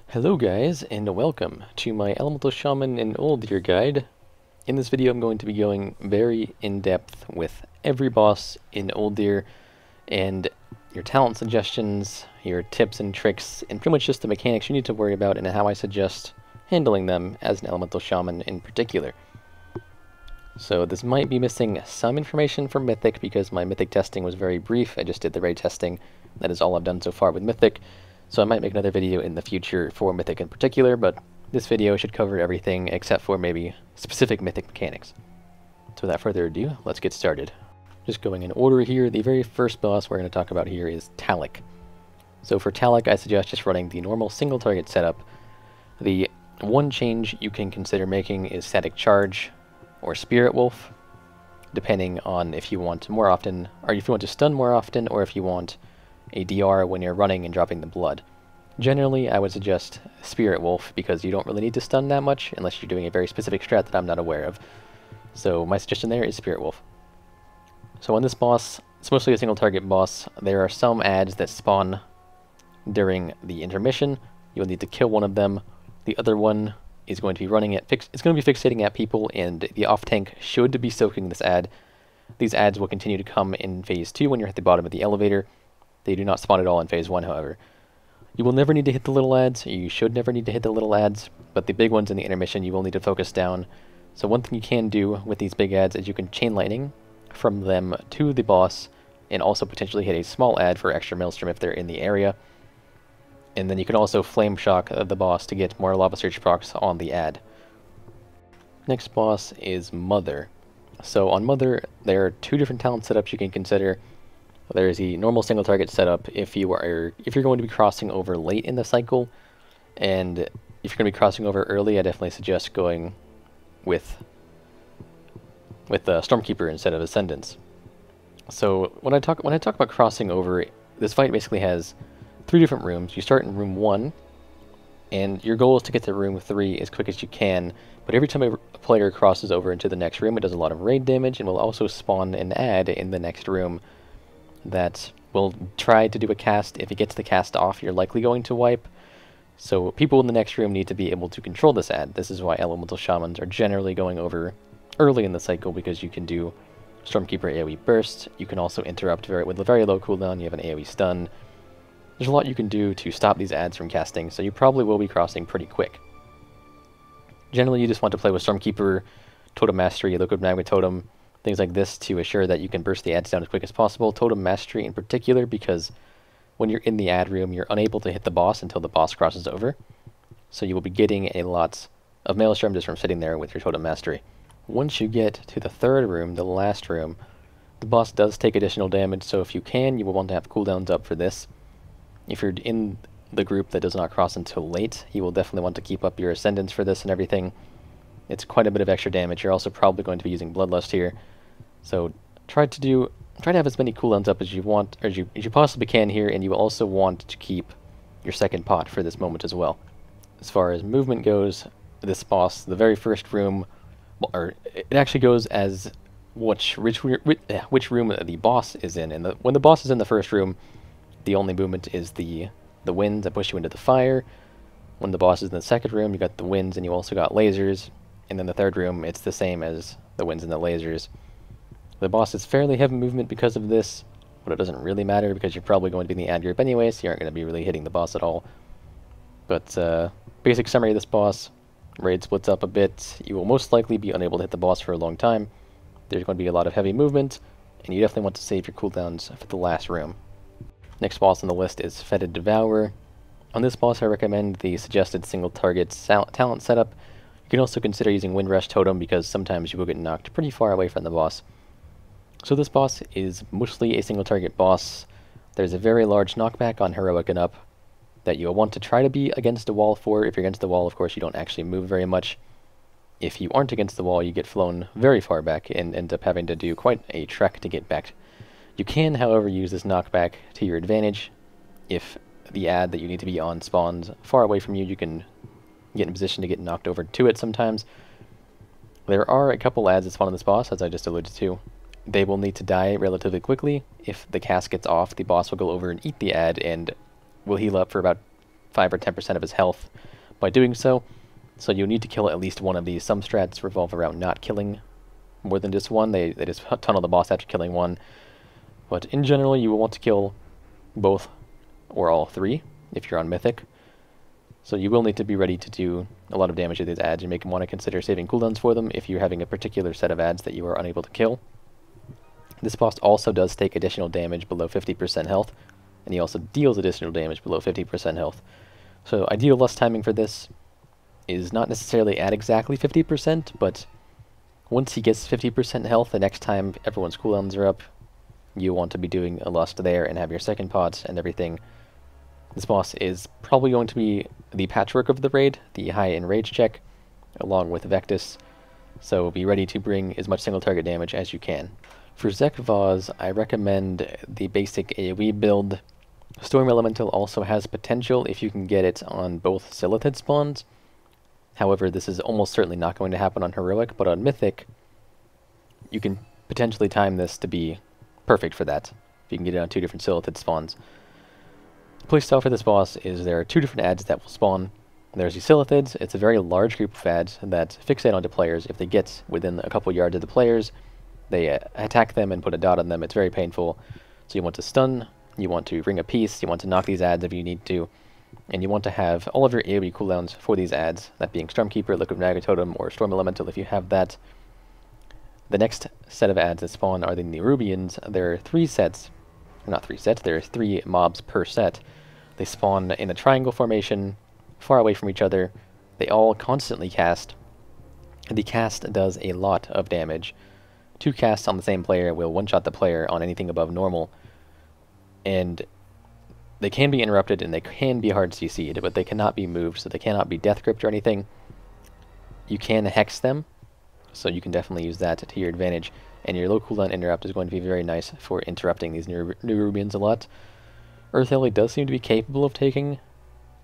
Hello guys, and welcome to my Elemental Shaman and Uldir guide. In this video I'm going to be going very in-depth with every boss in Uldir, and your talent suggestions, your tips and tricks, and pretty much just the mechanics you need to worry about and how I suggest handling them as an Elemental Shaman in particular. So this might be missing some information from Mythic because my Mythic testing was very brief. I just did the raid testing. That is all I've done so far with Mythic. So I might make another video in the future for Mythic in particular, but this video should cover everything except for maybe specific Mythic mechanics. So without further ado, let's get started. Just going in order here, the very first boss we're going to talk about here is Taloc. So for Taloc, I suggest just running the normal single target setup. The one change you can consider making is Static Charge or Spirit Wolf, depending on if you want more often, or if you want to stun more often, or if you want a DR when you're running and dropping the blood. Generally, I would suggest Spirit Wolf because you don't really need to stun that much unless you're doing a very specific strat that I'm not aware of. So my suggestion there is Spirit Wolf. So on this boss, it's mostly a single target boss. There are some adds that spawn during the intermission. You'll need to kill one of them. The other one is going to be running at it's going to be fixating at people, and the off tank should be soaking this add. These adds will continue to come in phase 2 when you're at the bottom of the elevator. They do not spawn at all in phase 1, however. You will never need to hit the little adds. You should never need to hit the little adds, but the big ones in the intermission you will need to focus down. So one thing you can do with these big adds is you can chain lightning from them to the boss, and also potentially hit a small add for extra maelstrom if they're in the area. And then you can also flame shock the boss to get more lava surge procs on the add. Next boss is Mother. So on Mother, there are two different talent setups you can consider. There is the normal single target setup if you're going to be crossing over late in the cycle, and if you're going to be crossing over early, I definitely suggest going with Stormkeeper instead of Ascendants. So when I talk about crossing over, this fight basically has 3 different rooms. You start in room 1, and your goal is to get to room 3 as quick as you can. But every time a player crosses over into the next room, it does a lot of raid damage and will also spawn an add in the next room that will try to do a cast. If it gets the cast off, you're likely going to wipe. So people in the next room need to be able to control this add. This is why Elemental Shamans are generally going over early in the cycle, because you can do Stormkeeper AoE Burst. You can also interrupt with a very low cooldown. You have an AoE Stun. There's a lot you can do to stop these adds from casting, so you probably will be crossing pretty quick. Generally, you just want to play with Stormkeeper, Totem Mastery, Liquid Magma Totem, things like this to assure that you can burst the adds down as quick as possible. Totem Mastery in particular, because when you're in the add room, you're unable to hit the boss until the boss crosses over. So you will be getting a lot of Maelstrom just from sitting there with your Totem Mastery. Once you get to the third room, the last room, the boss does take additional damage, so if you can, you will want to have cooldowns up for this. If you're in the group that does not cross until late, you will definitely want to keep up your Ascendants for this and everything. It's quite a bit of extra damage. You're also probably going to be using Bloodlust here. So try to have as many cooldowns up as you want, or as you possibly can here, and you will also want to keep your second pot for this moment as well. As far as movement goes, this boss, the very first room, or it actually goes as which room the boss is in. And when the boss is in the first room, the only movement is the winds that push you into the fire. When the boss is in the second room, you got the winds, and you also got lasers. And then the third room, it's the same as the winds and the lasers. The boss is fairly heavy movement because of this, but it doesn't really matter because you're probably going to be in the ad group anyway, so you aren't going to be really hitting the boss at all. But basic summary of this boss: raid splits up a bit. You will most likely be unable to hit the boss for a long time. There's going to be a lot of heavy movement, and you definitely want to save your cooldowns for the last room. Next boss on the list is Fetid Devourer. On this boss, I recommend the suggested single target talent setup. You can also consider using Windrush Totem because sometimes you will get knocked pretty far away from the boss. So this boss is mostly a single target boss. There's a very large knockback on Heroic and up that you'll want to try to be against a wall for. If you're against the wall, of course, you don't actually move very much. If you aren't against the wall, you get flown very far back and end up having to do quite a trek to get back. You can, however, use this knockback to your advantage. If the add that you need to be on spawns far away from you, you can get in position to get knocked over to it sometimes. There are a couple adds that spawn on this boss, as I just alluded to. They will need to die relatively quickly. If the cast gets off, the boss will go over and eat the add and will heal up for about 5 or 10% of his health by doing so. So you need to kill at least one of these. Some strats revolve around not killing more than just one. They just tunnel the boss after killing one. But in general, you will want to kill both or all 3 if you're on Mythic. So you will need to be ready to do a lot of damage to these adds. You may want to consider saving cooldowns for them if you're having a particular set of adds that you are unable to kill. This boss also does take additional damage below 50% health, and he also deals additional damage below 50% health. So ideal loss timing for this is not necessarily at exactly 50%, but once he gets 50% health, the next time everyone's cooldowns are up, you want to be doing a lust there and have your second pot and everything. This boss is probably going to be the patchwork of the raid, the high enrage check, along with Vectis, so be ready to bring as much single target damage as you can. For Zek'Voz, I recommend the basic AoE build. Storm Elemental also has potential if you can get it on both Silithid spawns. However, this is almost certainly not going to happen on Heroic, but on Mythic, you can potentially time this to be perfect for that, if you can get it on 2 different Silithid spawns. The playstyle for this boss is there are 2 different adds that will spawn. There's the Silithids. It's a very large group of adds that fixate onto players. If they get within a couple yards of the players, they attack them and put a dot on them. It's very painful. So you want to stun, you want to ring a piece, you want to knock these adds if you need to, and you want to have all of your AoE cooldowns for these adds, that being Stormkeeper, Liquid Magma Totem, or Storm Elemental if you have that. The next set of adds that spawn are the Nerubians. There are 3 sets, not 3 sets, there are 3 mobs per set. They spawn in a triangle formation, far away from each other. They all constantly cast. The cast does a lot of damage. 2 casts on the same player will one-shot the player on anything above normal. And they can be interrupted and they can be hard CC'd, but they cannot be moved, so they cannot be death gripped or anything. You can hex them, so you can definitely use that to your advantage. And your low cooldown interrupt is going to be very nice for interrupting these Nerubians a lot. Earth Ellie does seem to be capable of taking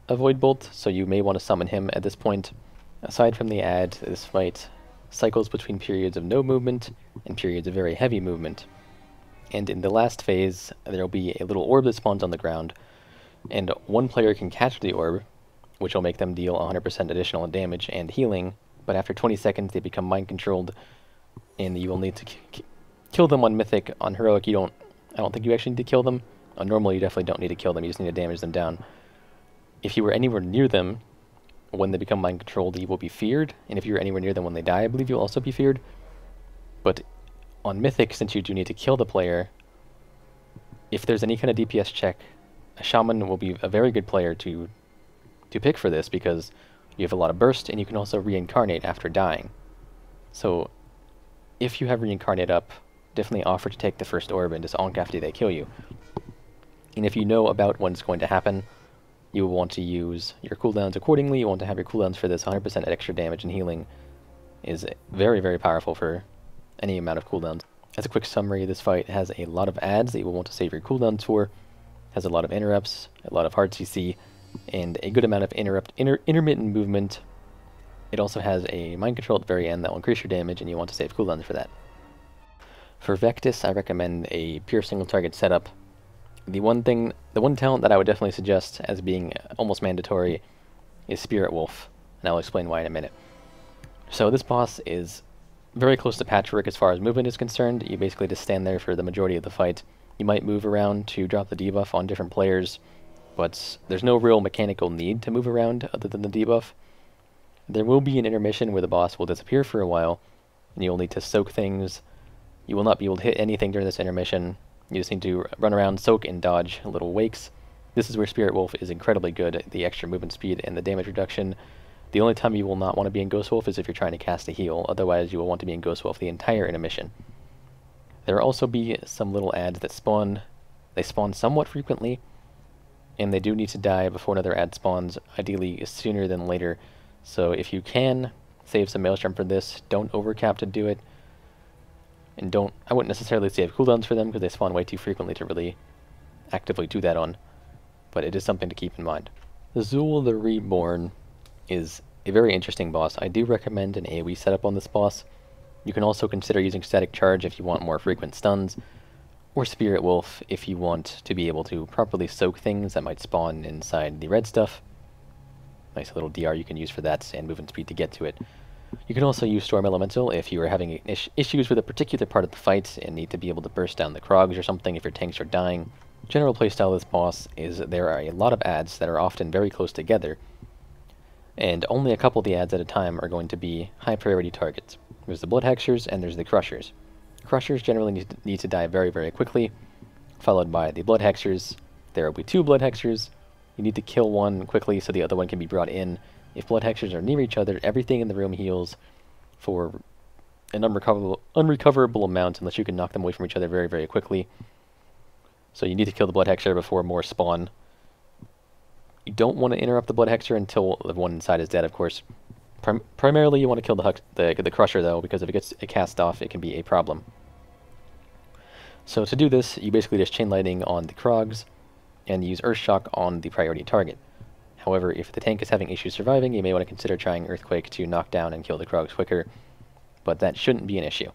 a Void Bolt, so you may want to summon him at this point. Aside from the add, this fight cycles between periods of no movement and periods of very heavy movement. And in the last phase, there will be a little orb that spawns on the ground, and one player can catch the orb, which will make them deal 100% additional damage and healing, but after 20 seconds they become mind-controlled, and you will need to kill them on Mythic. On Heroic, I don't think you actually need to kill them. On Normal, you definitely don't need to kill them, you just need to damage them down. If you were anywhere near them when they become mind-controlled, you will be feared, and if you're anywhere near them when they die, I believe you'll also be feared. But on Mythic, since you do need to kill the player, if there's any kind of DPS check, a Shaman will be a very good player to pick for this, because you have a lot of burst, and you can also reincarnate after dying. So, if you have reincarnate up, definitely offer to take the first orb and just onk after they kill you. And if you know about when it's going to happen, you will want to use your cooldowns accordingly. You want to have your cooldowns for this 100% extra damage and healing is very, very powerful for any amount of cooldowns. As a quick summary, this fight has a lot of adds that you will want to save your cooldowns for, has a lot of interrupts, a lot of hard CC, and a good amount of intermittent movement. It also has a mind control at the very end that will increase your damage, and you want to save cooldowns for that. For Vectis, I recommend a pure single target setup. The one talent that I would definitely suggest as being almost mandatory is Spirit Wolf, and I'll explain why in a minute. So this boss is very close to patchwork as far as movement is concerned. You basically just stand there for the majority of the fight. You might move around to drop the debuff on different players, but there's no real mechanical need to move around other than the debuff. There will be an intermission where the boss will disappear for a while, and you'll need to soak things. You will not be able to hit anything during this intermission. You just need to run around, soak, and dodge little wakes. This is where Spirit Wolf is incredibly good, the extra movement speed and the damage reduction. The only time you will not want to be in Ghost Wolf is if you're trying to cast a heal, otherwise you will want to be in Ghost Wolf the entire intermission. There will also be some little adds that spawn. They spawn somewhat frequently, and they do need to die before another add spawns, ideally sooner than later. So if you can, save some Maelstrom for this. Don't overcap to do it. And I wouldn't necessarily save cooldowns for them because they spawn way too frequently to really actively do that on. But it is something to keep in mind. Zul the Reborn is a very interesting boss. I do recommend an AoE setup on this boss. You can also consider using Static Charge if you want more frequent stuns, or Spirit Wolf if you want to be able to properly soak things that might spawn inside the red stuff. Nice little DR you can use for that and movement speed to get to it. You can also use Storm Elemental if you are having issues with a particular part of the fight and need to be able to burst down the Krogs or something if your tanks are dying. General playstyle of this boss is there are a lot of adds that are often very close together, and only a couple of the adds at a time are going to be high priority targets. There's the Blood Hexers and there's the Crushers. Crushers generally need to die very, very quickly, followed by the Blood Hexers. There will be 2 Blood Hexers. You need to kill one quickly so the other one can be brought in. If Blood Hexers are near each other, everything in the room heals for an unrecoverable amount unless you can knock them away from each other very, very quickly. So you need to kill the Blood Hexer before more spawn. You don't want to interrupt the Blood Hexer until the one inside is dead, of course. Primarily you want to kill the Crusher, though, because if it gets cast off, it can be a problem. So to do this, you basically just Chain Lightning on the Krogs, and use Earth Shock on the priority target. However, if the tank is having issues surviving, you may want to consider trying Earthquake to knock down and kill the Krogs quicker, but that shouldn't be an issue.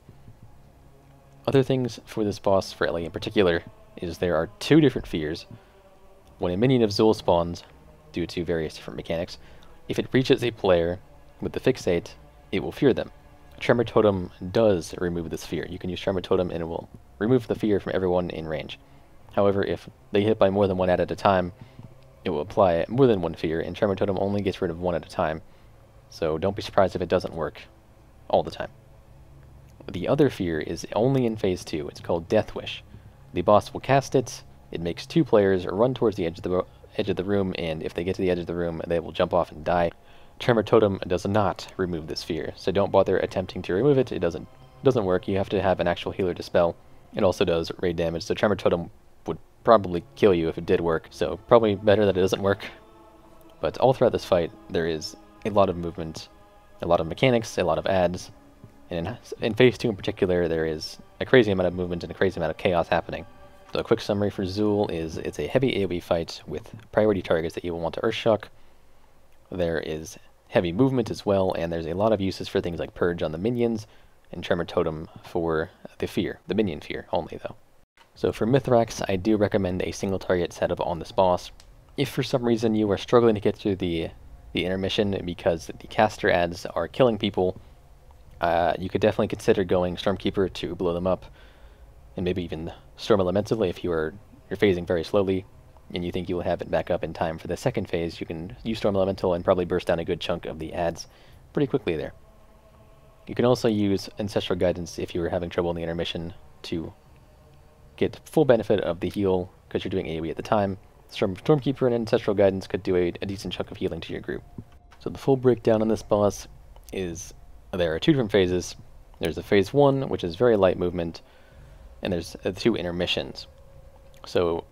Other things for this boss, for Ellie in particular, is there are 2 different fears. When a minion of Zul spawns, due to various different mechanics, if it reaches a player with the Fixate, it will fear them. Tremor Totem does remove this fear. You can use Tremor Totem and it will remove the fear from everyone in range. However, if they hit by more than 1 ad at a time, it will apply more than 1 fear, and Tremor Totem only gets rid of 1 at a time, so don't be surprised if it doesn't work all the time. The other fear is only in Phase 2. It's called Death Wish. The boss will cast it, it makes 2 players run towards the edge of the room, and if they get to the edge of the room, they will jump off and die. Tremor Totem does not remove this fear, so don't bother attempting to remove it. It doesn't work. You have to have an actual healer dispel. It also does raid damage, so Tremor Totem would probably kill you if it did work, so probably better that it doesn't work. But all throughout this fight, there is a lot of movement, a lot of mechanics, a lot of adds, and in Phase 2 in particular, there is a crazy amount of movement and a crazy amount of chaos happening. So a quick summary for Zul is it's a heavy AoE fight with priority targets that you will want to Earthshock. There is heavy movement as well, and there's a lot of uses for things like Purge on the minions, and Tremor Totem for the fear, the minion fear only though. So for Mythrax, I do recommend a single target setup on this boss. If for some reason you are struggling to get through the intermission because the caster adds are killing people, you could definitely consider going Stormkeeper to blow them up, and maybe even Storm Elemental if you're phasing very slowly and you think you will have it back up in time for the second phase. You can use Storm Elemental and probably burst down a good chunk of the adds pretty quickly there. You can also use Ancestral Guidance if you were having trouble in the intermission to get full benefit of the heal because you're doing AoE at the time. Stormkeeper and Ancestral Guidance could do a decent chunk of healing to your group. So the full breakdown on this boss is there are 2 different phases. There's a Phase 1, which is very light movement, and there's 2 intermissions. So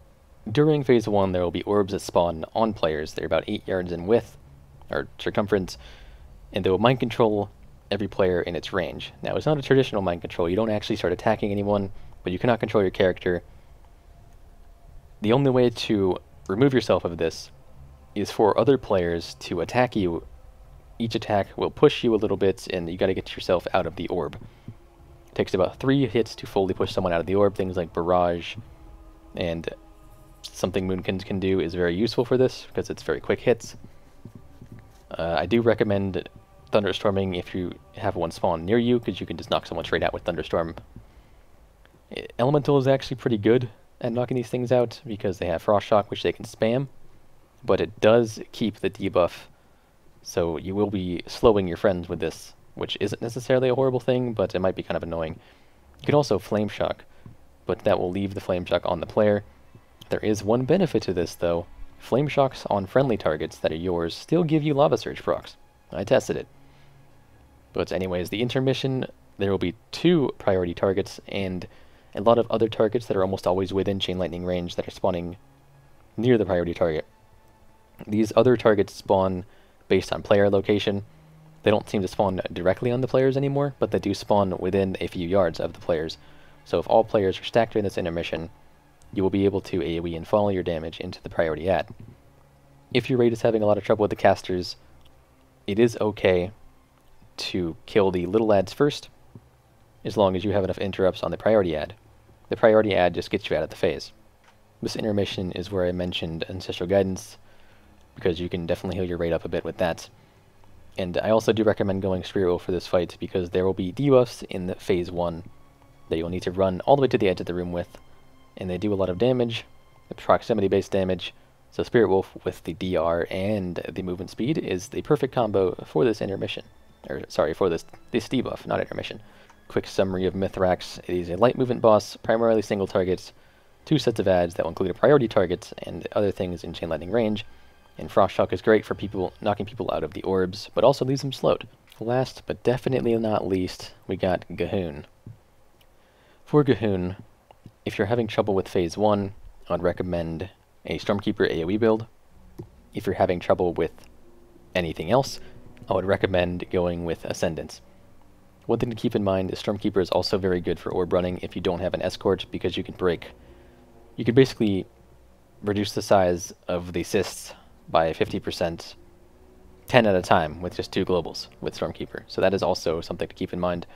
during Phase 1, there will be orbs that spawn on players. They're about 8 yards in width, or circumference, and they will mind control every player in its range. Now, it's not a traditional mind control. You don't actually start attacking anyone, but you cannot control your character. The only way to remove yourself of this is for other players to attack you. Each attack will push you a little bit, and you got to get yourself out of the orb. It takes about 3 hits to fully push someone out of the orb. Things like Barrage and something Moonkins can do is very useful for this, because it's very quick hits. I do recommend Thunderstorming if you have one spawn near you, because you can just knock someone straight out with Thunderstorm. Elemental is actually pretty good at knocking these things out, because they have Frost Shock, which they can spam, but it does keep the debuff, so you will be slowing your friends with this, which isn't necessarily a horrible thing, but it might be kind of annoying. You can also Flame Shock, but that will leave the Flame Shock on the player. There is one benefit to this, though. Flame Shocks on friendly targets that are yours still give you Lava Surge procs. I tested it. But anyways, the intermission, there will be 2 priority targets, and a lot of other targets that are almost always within Chain Lightning range that are spawning near the priority target. These other targets spawn based on player location. They don't seem to spawn directly on the players anymore, but they do spawn within a few yards of the players. So if all players are stacked during this intermission, you will be able to AoE and funnel your damage into the priority ad. If your raid is having a lot of trouble with the casters, it is okay to kill the little ads first, as long as you have enough interrupts on the priority ad. The priority ad just gets you out of the phase. This intermission is where I mentioned Ancestral Guidance. because you can definitely heal your rate up a bit with that. And I also do recommend going Spirit Wolf for this fight, because there will be debuffs in the phase 1 that you'll need to run all the way to the edge of the room with, and they do a lot of damage, proximity-based damage, so Spirit Wolf with the DR and the movement speed is the perfect combo for this intermission. Or, sorry, for this debuff, not intermission. Quick summary of Mythrax. It is a light movement boss, primarily single targets, 2 sets of adds that will include a priority target and other things in chain lightning range. And Frost Shock is great for people knocking people out of the orbs, but also leaves them slowed. Last, but definitely not least, we got Gahoon. For Gahoon, if you're having trouble with phase 1, I'd recommend a Stormkeeper AoE build. If you're having trouble with anything else, I would recommend going with Ascendance. One thing to keep in mind is Stormkeeper is also very good for orb running if you don't have an escort, because you can basically reduce the size of the assists by 50%, 10 at a time, with just 2 globals with Stormkeeper. So that is also something to keep in mind.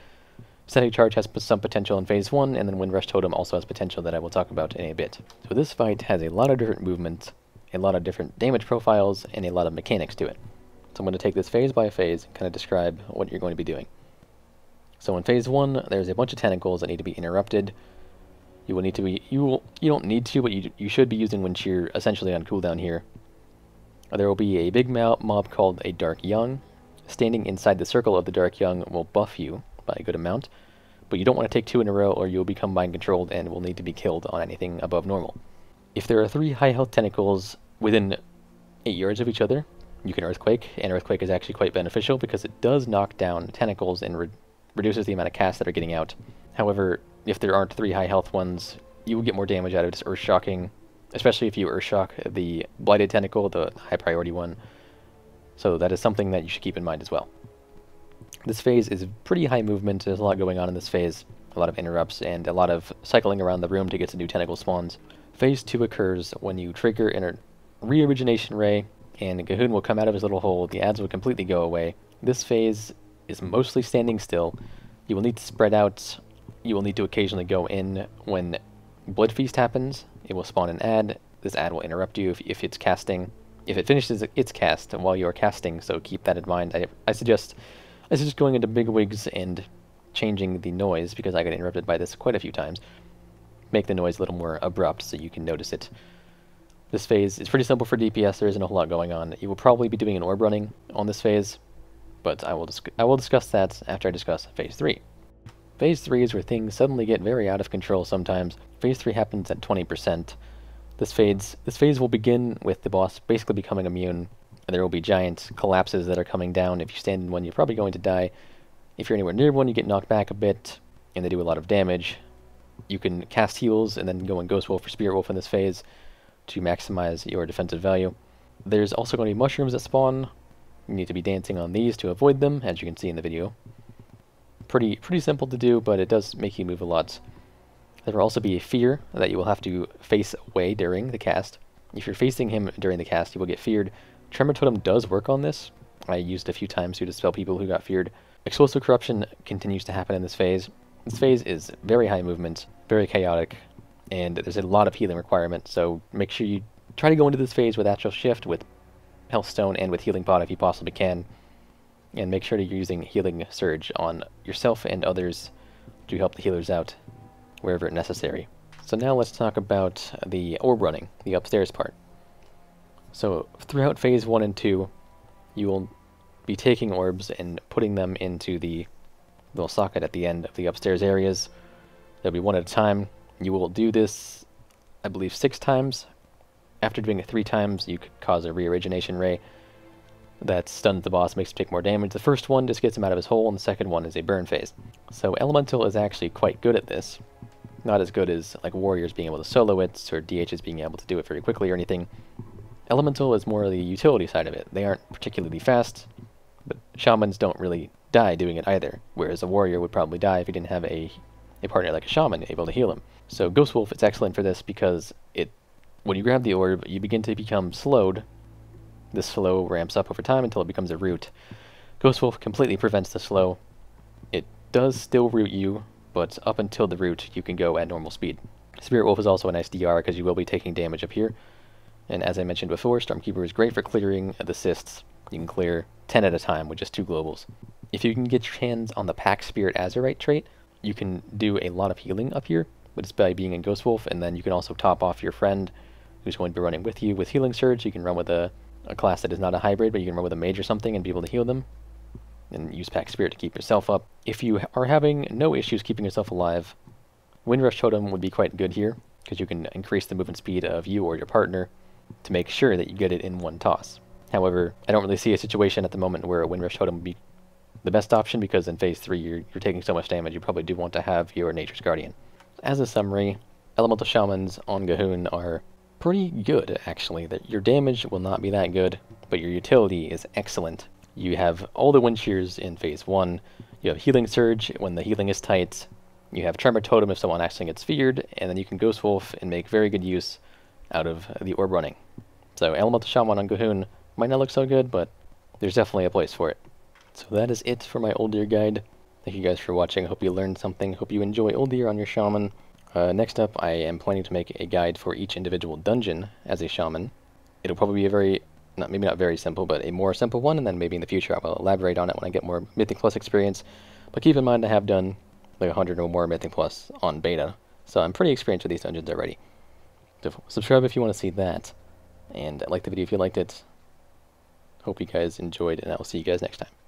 Static Charge has some potential in phase 1, and then Windrush Totem also has potential that I will talk about in a bit. So this fight has a lot of different movements, a lot of different damage profiles, and a lot of mechanics to it. So I'm going to take this phase by phase and kind of describe what you're going to be doing. So in phase 1, there's a bunch of tentacles that need to be interrupted. You will need to be, you don't need to, but you should be using when you're essentially on cooldown here. There will be a big mob called a Dark Young. Standing inside the circle of the Dark Young will buff you by a good amount, but you don't want to take 2 in a row or you'll become mind controlled and will need to be killed on anything above normal. If there are 3 high health tentacles within 8 yards of each other, you can Earthquake, and Earthquake is actually quite beneficial because it does knock down tentacles and reduces the amount of casts that are getting out. However, if there aren't 3 high health ones, you will get more damage out of just Earth Shocking, especially if you Earth Shock the Blighted Tentacle, the high priority one. So that is something that you should keep in mind as well. This phase is pretty high movement. There's a lot going on in this phase, a lot of interrupts, and a lot of cycling around the room to get to new tentacle spawns. Phase 2 occurs when you trigger a re-origination ray, and Gahoon will come out of his little hole. The adds will completely go away. This phase is mostly standing still. You will need to spread out. You will need to occasionally go in when Blood Feast happens. It will spawn an ad. This ad will interrupt you if it's casting. If it finishes its cast while you are casting, so keep that in mind. I suggest going into bigwigs and changing the noise, because I got interrupted by this quite a few times. Make the noise a little more abrupt so you can notice it. This phase is pretty simple for DPS. There isn't a whole lot going on. You will probably be doing an orb running on this phase, but I will discuss that after I discuss phase 3. Phase 3 is where things suddenly get very out of control sometimes. Phase 3 happens at 20%. This phase will begin with the boss basically becoming immune. There will be giant collapses that are coming down. If you stand in one, you're probably going to die. If you're anywhere near one, you get knocked back a bit, and they do a lot of damage. You can cast heals and then go in Ghost Wolf or Spirit Wolf in this phase to maximize your defensive value. There's also going to be mushrooms that spawn. You need to be dancing on these to avoid them, as you can see in the video. Pretty simple to do, but it does make you move a lot. There will also be a fear that you will have to face away during the cast. If you're facing him during the cast, you will get feared. Tremor Totem does work on this. I used a few times to dispel people who got feared. Explosive Corruption continues to happen in this phase. This phase is very high movement, very chaotic, and there's a lot of healing requirement, so make sure you try to go into this phase with Astral Shift, with Healthstone, and with Healing Pot if you possibly can. And make sure that you're using Healing Surge on yourself and others to help the healers out wherever necessary. So now let's talk about the orb running, the upstairs part. So throughout phase 1 and 2, you will be taking orbs and putting them into the little socket at the end of the upstairs areas. There'll be one at a time. You will do this, I believe, 6 times. After doing it 3 times, you could cause a re-origination ray that stuns the boss, makes him take more damage. The first one just gets him out of his hole, and the second one is a burn phase. So Elemental is actually quite good at this. Not as good as like Warriors being able to solo it, or DHs being able to do it very quickly or anything. Elemental is more the utility side of it. They aren't particularly fast, but Shamans don't really die doing it either, whereas a Warrior would probably die if he didn't have a partner like a Shaman able to heal him. So Ghost Wolf is excellent for this because when you grab the orb, you begin to become slowed. This slow ramps up over time until it becomes a root. Ghost Wolf completely prevents the slow. It does still root you, but up until the root, you can go at normal speed. Spirit Wolf is also a nice DR because you will be taking damage up here. And as I mentioned before, Stormkeeper is great for clearing the cysts. You can clear 10 at a time with just 2 globals. If you can get your hands on the Pack Spirit Azurite trait, you can do a lot of healing up here, but it's by being a Ghost Wolf, and then you can also top off your friend who's going to be running with you with Healing Surge. You can run with a class that is not a hybrid, but you can run with a mage or something and be able to heal them, and use Pack Spirit to keep yourself up. If you are having no issues keeping yourself alive, Windrush Totem would be quite good here, because you can increase the movement speed of you or your partner to make sure that you get it in one toss. However, I don't really see a situation at the moment where a Windrush Totem would be the best option, because in Phase 3 you're taking so much damage, you probably do want to have your Nature's Guardian. As a summary, Elemental Shamans on G'huun are pretty good, actually. That your damage will not be that good, but your utility is excellent. You have all the wind shears in Phase 1, you have Healing Surge when the healing is tight, you have Tremor Totem if someone actually gets feared, and then you can Ghost Wolf and make very good use out of the orb running. So Elemental Shaman on G'huun might not look so good, but there's definitely a place for it. So that is it for my Uldir guide. Thank you guys for watching. I hope you learned something. Hope you enjoy Uldir on your Shaman. Next up, I am planning to make a guide for each individual dungeon as a Shaman. It'll probably be a very, maybe not very simple, but a more simple one, and then maybe in the future I will elaborate on it when I get more Mythic Plus experience. But keep in mind I have done like 100 or more Mythic Plus on beta, so I'm pretty experienced with these dungeons already. So subscribe if you want to see that, and like the video if you liked it. Hope you guys enjoyed, and I will see you guys next time.